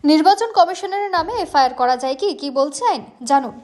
নির্বাচন কমিশনের নামে এফআইআর করা যায় কি বলছে আইন জানুন।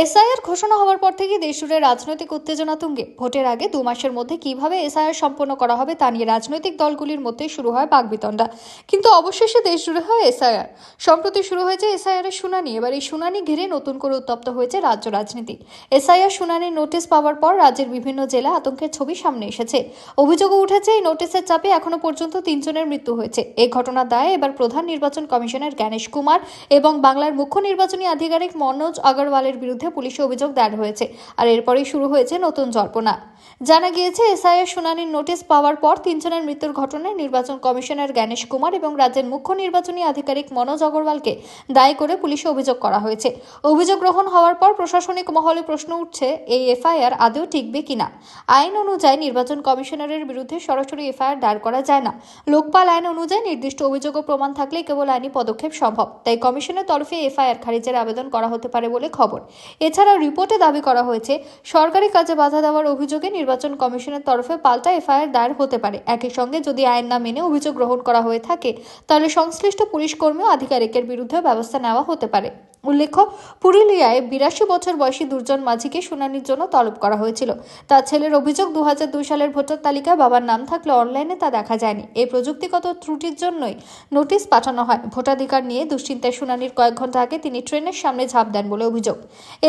এসআইআর ঘোষণা হওয়ার পর থেকে দেশজুড়ে রাজনৈতিক উত্তেজনা তুঙ্গে। ভোটের আগে 2 মাসের মধ্যে কিভাবে এসআইআর সম্পন্ন করা হবে তা নিয়ে রাজনৈতিক দলগুলির মধ্যে শুরু হয় বাকবিতণ্ডা। কিন্তু অবশেষে দেশজুড়ে হয় এসআইআর। সম্প্রতি শুরু হয়েছে এসআইআর এর শুনানি। এবার এই শুনানি ঘিরে নতুন করে উত্তপ্ত হয়েছে রাজ্য রাজনীতি। এসআইআর শুনানির নোটিশ পাওয়ার পর রাজ্যের বিভিন্ন জেলা আতঙ্কের ছবি সামনে এসেছে। অভিযোগও উঠেছে এই নোটিশের চাপে এখনো পর্যন্ত 3 জনের মৃত্যু হয়েছে। এই ঘটনার দায়ে এবার প্রধান নির্বাচন কমিশনার জ্ঞানেশ কুমার এবং বাংলার মুখ্য নির্বাচনী আধিকারিক মনোজ আগরওয়ালের বিরুদ্ধে পুলিশে অভিযোগ দায়ের হয়েছে। আর এরপরই শুরু হয়েছে নতুন জল্পনা। জানা গিয়েছে এসআইআর শুনানির নোটিশ পাওয়ার পর 3 জনের মৃত্যুর ঘটনায় নির্বাচন কমিশনার জ্ঞানেশ কুমার এবং রাজ্যের মুখ্য নির্বাচনী আধিকারিক মনোজ আগরওয়ালকে দায়ী করে পুলিশে অভিযোগ করা হয়েছে। অভিযোগ গ্রহণ হওয়ার পর প্রশাসনিক মহলে প্রশ্ন উঠছে, এই এফআইআর আদৌ টিকবে কিনা। আইন অনুযায়ী নির্বাচন কমিশনারের বিরুদ্ধে সরাসরি এফআইআর দায়ের করা যায় না। লোকপাল আইন অনুযায়ী নির্দিষ্ট অভিযোগ ও প্রমাণ থাকলে কেবল আইনি পদক্ষেপ সম্ভব। তাই কমিশনের তরফে এফআইআর খারিজের আবেদন করা হতে পারে বলে খবর। এছাড়া রিপোর্টে দাবি করা হয়েছে, সরকারি কাজে বাধা দেওয়ার অভিযোগে নির্বাচন কমিশনের তরফে পাল্টা এফআইআর দায়ের হতে পারে। একই সঙ্গে যদি আইন না মেনে অভিযোগ গ্রহণ করা হয়ে থাকে তাহলে সংশ্লিষ্ট পুলিশ কর্মী ও আধিকারিকের বিরুদ্ধে ব্যবস্থা নেওয়া হতে পারে। উল্লেখ্য, পুরুলিয়ায় 82 বছর বয়সী দুর্জন মাঝিকে শুনানির জন্য তলব করা হয়েছিল। তার ছেলের অভিযোগ 2002 সালের ভোটার তালিকায় বাবার নাম থাকলে অনলাইনে তা দেখা যায়নি। এই প্রযুক্তিগত ত্রুটির জন্যই নোটিশ পাঠানো হয়। ভোটাধিকার নিয়ে দুশ্চিন্তায় শুনানির কয়েক ঘন্টা আগে তিনি ট্রেনের সামনে ঝাঁপ দেন বলে অভিযোগ।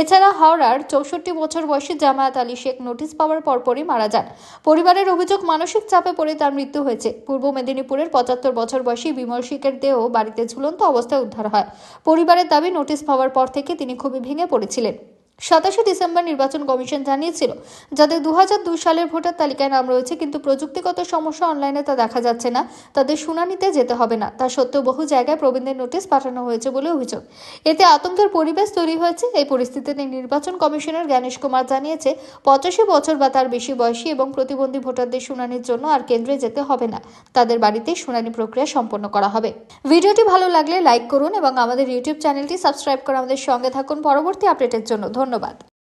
এছাড়া হাওড়ার 64 বছর বয়সী জামায়াত আলী শেখ নোটিশ পাওয়ার পরপরই মারা যান। পরিবারের অভিযোগ, মানসিক চাপে পড়ে তার মৃত্যু হয়েছে। পূর্ব মেদিনীপুরের 75 বছর বয়সী বিমল শেখের দেহ বাড়িতে ঝুলন্ত অবস্থায় উদ্ধার হয়। পরিবারের দাবি, নোটিশ পাওয়ার পর থেকে তিনি খুবই ভেঙে পড়েছিলেন। 27 ডিসেম্বর নির্বাচন কমিশন জানিয়েছিল, যাদের 2002 সালের ভোটার তালিকায় নাম রয়েছে কিন্তু প্রযুক্তিগত সমস্যা অনলাইনে তা দেখা যাচ্ছে না, তাদের শুনানিতে যেতে হবে না। তা সত্ত্বেও বহু জায়গায় প্রবীণদের নোটিশ পাঠানো হয়েছে বলে অভিযোগ। এতে আতঙ্কের পরিবেশ তৈরি হয়েছে। এই পরিস্থিতিতে নির্বাচন কমিশনার জ্ঞানেশ কুমার জানিয়েছে, 85 বছর বা তার বেশি বয়সী এবং প্রতিবন্ধী ভোটারদের শুনানির জন্য আর কেন্দ্রে যেতে হবে না। তাদের বাড়িতেই শুনানি প্রক্রিয়া সম্পন্ন করা হবে। ভিডিওটি ভালো লাগলে লাইক করুন এবং আমাদের ইউটিউব চ্যানেলটি সাবস্ক্রাইব করে আমাদের সঙ্গে থাকুন পরবর্তী আপডেটের জন্য। ধন্যবাদ।